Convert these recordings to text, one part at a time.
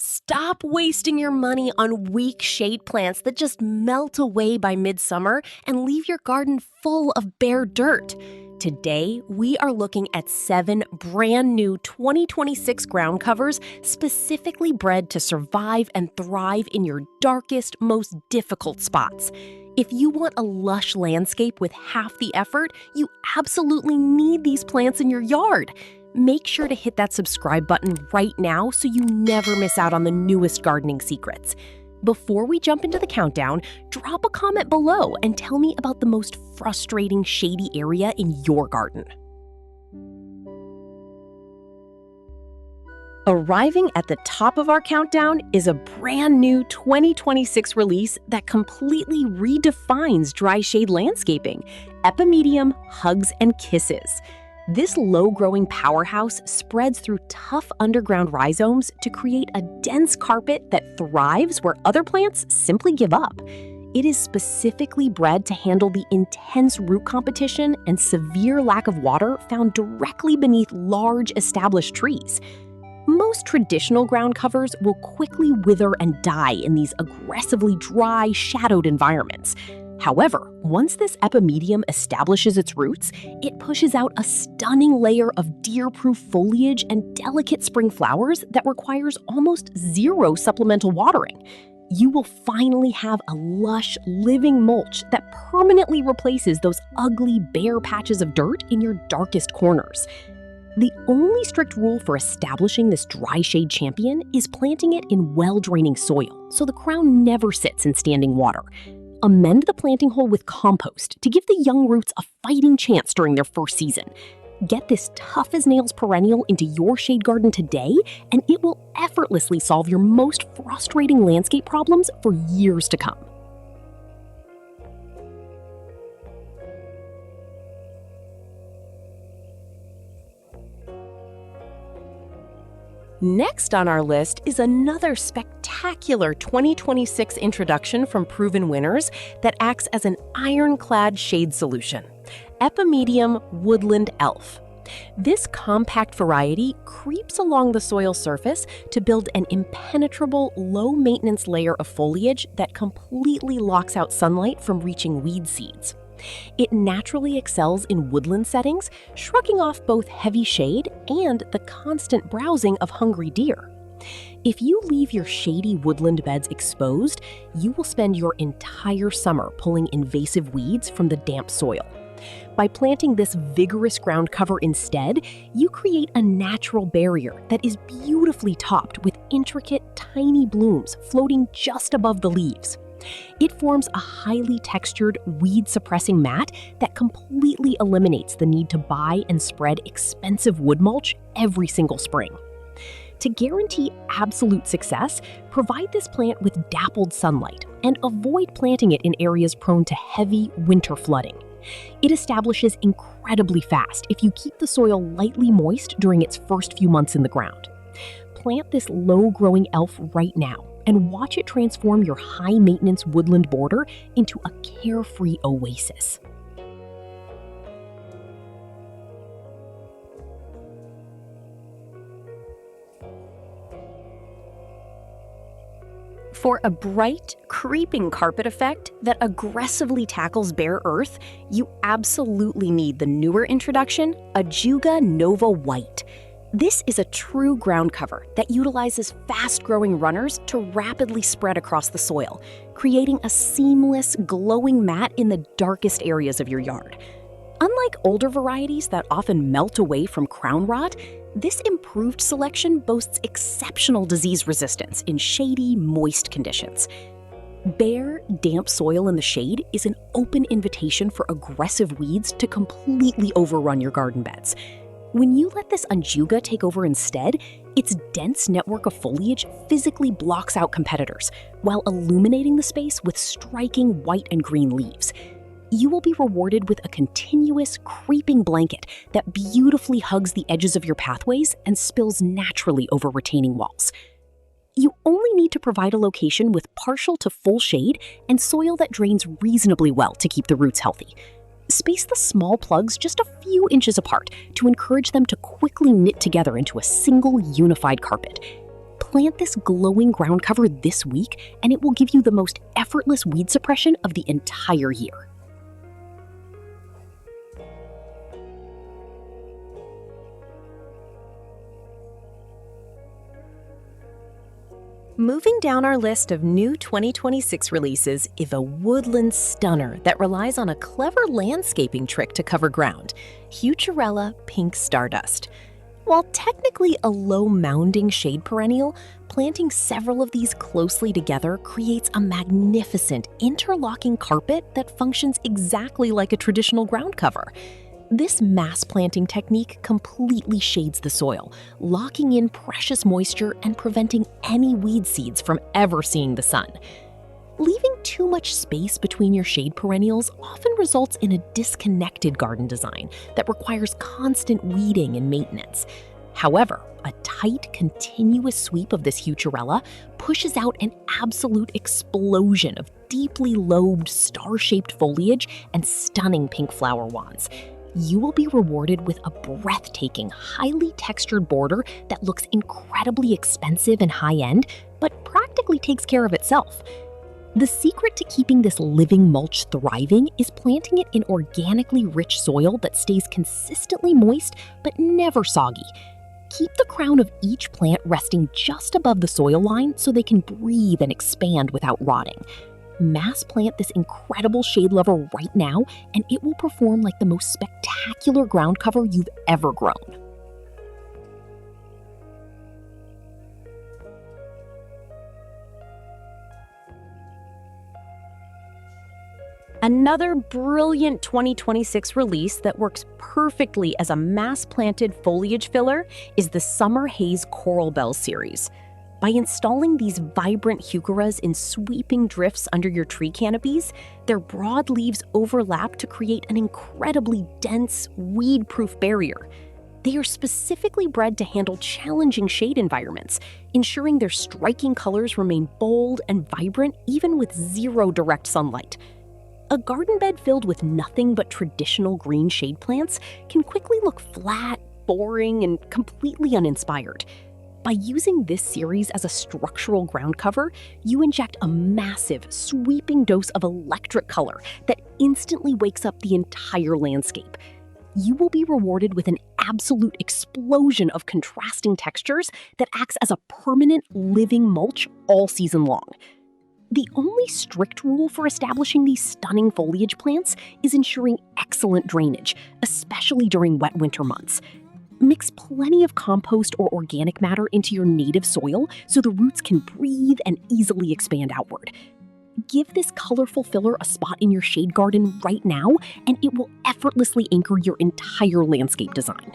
Stop wasting your money on weak shade plants that just melt away by midsummer and leave your garden full of bare dirt. Today, we are looking at 7 brand new 2026 ground covers specifically bred to survive and thrive in your darkest, most difficult spots. If you want a lush landscape with half the effort, you absolutely need these plants in your yard. Make sure to hit that subscribe button right now so you never miss out on the newest gardening secrets. Before we jump into the countdown, drop a comment below and tell me about the most frustrating shady area in your garden. Arriving at the top of our countdown is a brand new 2026 release that completely redefines dry shade landscaping, Epimedium Hugs and Kisses. This low-growing powerhouse spreads through tough underground rhizomes to create a dense carpet that thrives where other plants simply give up. It is specifically bred to handle the intense root competition and severe lack of water found directly beneath large established trees. Most traditional ground covers will quickly wither and die in these aggressively dry, shadowed environments. However, once this epimedium establishes its roots, it pushes out a stunning layer of deer-proof foliage and delicate spring flowers that requires almost zero supplemental watering. You will finally have a lush, living mulch that permanently replaces those ugly, bare patches of dirt in your darkest corners. The only strict rule for establishing this dry shade champion is planting it in well-draining soil, so the crown never sits in standing water. Amend the planting hole with compost to give the young roots a fighting chance during their first season. Get this tough-as-nails perennial into your shade garden today, and it will effortlessly solve your most frustrating landscape problems for years to come. Next on our list is another spectacular 2026 introduction from proven winners that acts as an ironclad shade solution, Epimedium Woodland Elf. This compact variety creeps along the soil surface to build an impenetrable, low-maintenance layer of foliage that completely locks out sunlight from reaching weed seeds. It naturally excels in woodland settings, shrugging off both heavy shade and the constant browsing of hungry deer. If you leave your shady woodland beds exposed, you will spend your entire summer pulling invasive weeds from the damp soil. By planting this vigorous ground cover instead, you create a natural barrier that is beautifully topped with intricate, tiny blooms floating just above the leaves. It forms a highly textured, weed-suppressing mat that completely eliminates the need to buy and spread expensive wood mulch every single spring. To guarantee absolute success, provide this plant with dappled sunlight and avoid planting it in areas prone to heavy winter flooding. It establishes incredibly fast if you keep the soil lightly moist during its first few months in the ground. Plant this low-growing elf right now and watch it transform your high-maintenance woodland border into a carefree oasis. For a bright, creeping carpet effect that aggressively tackles bare earth, you absolutely need the newer introduction, Ajuga Nova White. This is a true ground cover that utilizes fast-growing runners to rapidly spread across the soil, creating a seamless, glowing mat in the darkest areas of your yard. Unlike older varieties that often melt away from crown rot, this improved selection boasts exceptional disease resistance in shady, moist conditions. Bare, damp soil in the shade is an open invitation for aggressive weeds to completely overrun your garden beds. When you let this Ajuga take over instead, its dense network of foliage physically blocks out competitors, while illuminating the space with striking white and green leaves. You will be rewarded with a continuous, creeping blanket that beautifully hugs the edges of your pathways and spills naturally over retaining walls. You only need to provide a location with partial to full shade and soil that drains reasonably well to keep the roots healthy. Space the small plugs just a few inches apart to encourage them to quickly knit together into a single unified carpet. Plant this glowing ground cover this week, and it will give you the most effortless weed suppression of the entire year. Moving down our list of new 2026 releases is a woodland stunner that relies on a clever landscaping trick to cover ground, Heucherella Pink Stardust. While technically a low-mounding shade perennial, planting several of these closely together creates a magnificent interlocking carpet that functions exactly like a traditional ground cover. This mass planting technique completely shades the soil, locking in precious moisture and preventing any weed seeds from ever seeing the sun. Leaving too much space between your shade perennials often results in a disconnected garden design that requires constant weeding and maintenance. However, a tight, continuous sweep of this Heucherella pushes out an absolute explosion of deeply lobed, star-shaped foliage and stunning pink flower wands. You will be rewarded with a breathtaking, highly textured border that looks incredibly expensive and high-end, but practically takes care of itself. The secret to keeping this living mulch thriving is planting it in organically rich soil that stays consistently moist but never soggy. Keep the crown of each plant resting just above the soil line so they can breathe and expand without rotting. Mass plant this incredible shade lover right now, and it will perform like the most spectacular ground cover you've ever grown. Another brilliant 2026 release that works perfectly as a mass-planted foliage filler is the Summer Haze Coral Bell series. By installing these vibrant heucheras in sweeping drifts under your tree canopies, their broad leaves overlap to create an incredibly dense, weed-proof barrier. They are specifically bred to handle challenging shade environments, ensuring their striking colors remain bold and vibrant even with zero direct sunlight. A garden bed filled with nothing but traditional green shade plants can quickly look flat, boring, and completely uninspired. By using this series as a structural ground cover, you inject a massive, sweeping dose of electric color that instantly wakes up the entire landscape. You will be rewarded with an absolute explosion of contrasting textures that acts as a permanent living mulch all season long. The only strict rule for establishing these stunning foliage plants is ensuring excellent drainage, especially during wet winter months. Mix plenty of compost or organic matter into your native soil so the roots can breathe and easily expand outward. Give this colorful filler a spot in your shade garden right now, and it will effortlessly anchor your entire landscape design.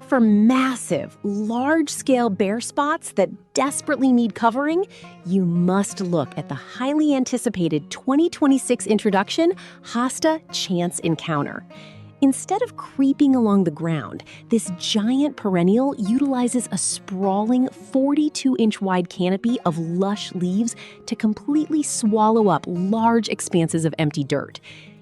For massive, large-scale bare spots that desperately need covering, you must look at the highly anticipated 2026 introduction, Hosta Chance Encounter. Instead of creeping along the ground, this giant perennial utilizes a sprawling 42-inch wide canopy of lush leaves to completely swallow up large expanses of empty dirt.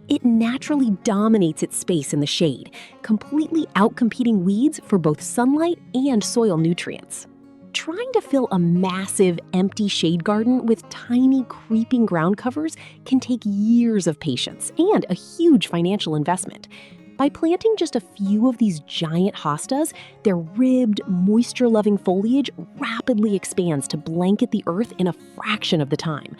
It naturally dominates its space in the shade, completely outcompeting weeds for both sunlight and soil nutrients. Trying to fill a massive, empty shade garden with tiny, creeping ground covers can take years of patience and a huge financial investment. By planting just a few of these giant hostas, their ribbed, moisture-loving foliage rapidly expands to blanket the earth in a fraction of the time.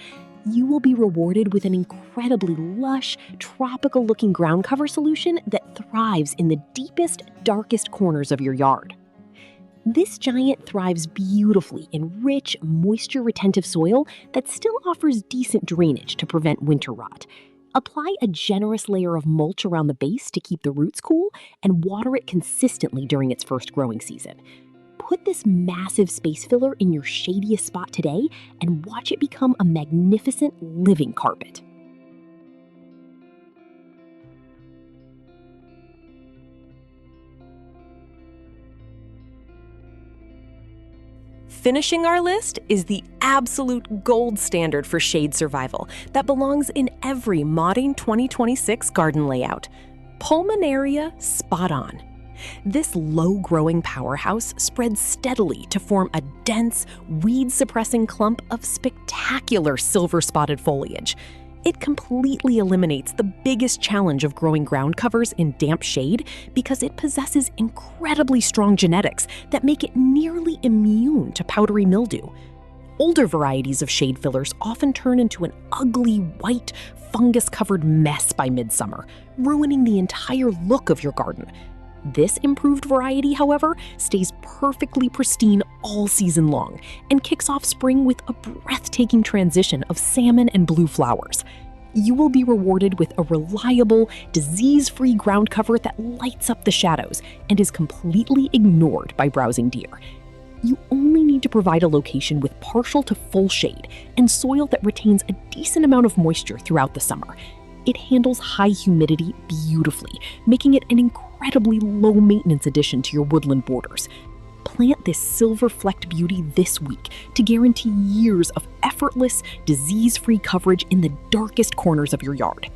You will be rewarded with an incredibly lush, tropical-looking ground cover solution that thrives in the deepest, darkest corners of your yard. This giant thrives beautifully in rich, moisture-retentive soil that still offers decent drainage to prevent winter rot. Apply a generous layer of mulch around the base to keep the roots cool and water it consistently during its first growing season. Put this massive space filler in your shadiest spot today and watch it become a magnificent living carpet. Finishing our list is the absolute gold standard for shade survival that belongs in every modern 2026 garden layout. Pulmonaria Spot On. This low-growing powerhouse spreads steadily to form a dense, weed-suppressing clump of spectacular silver-spotted foliage. It completely eliminates the biggest challenge of growing ground covers in damp shade because it possesses incredibly strong genetics that make it nearly immune to powdery mildew. Older varieties of shade fillers often turn into an ugly, white, fungus-covered mess by midsummer, ruining the entire look of your garden. This improved variety, however, stays perfectly pristine all season long and kicks off spring with a breathtaking transition of salmon and blue flowers. You will be rewarded with a reliable, disease-free ground cover that lights up the shadows and is completely ignored by browsing deer. You only need to provide a location with partial to full shade and soil that retains a decent amount of moisture throughout the summer. It handles high humidity beautifully, making it an incredibly low-maintenance addition to your woodland borders. Plant this silver-flecked beauty this week to guarantee years of effortless, disease-free coverage in the darkest corners of your yard.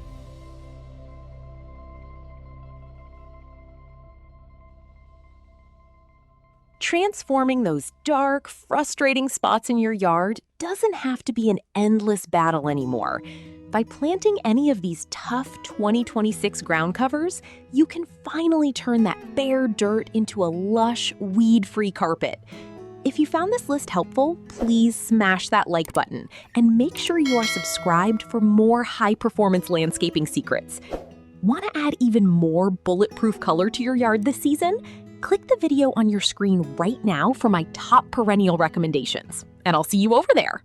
Transforming those dark, frustrating spots in your yard doesn't have to be an endless battle anymore. By planting any of these tough 2026 ground covers, you can finally turn that bare dirt into a lush, weed-free carpet. If you found this list helpful, please smash that like button and make sure you are subscribed for more high-performance landscaping secrets. Want to add even more bulletproof color to your yard this season? Click the video on your screen right now for my top perennial recommendations, and I'll see you over there.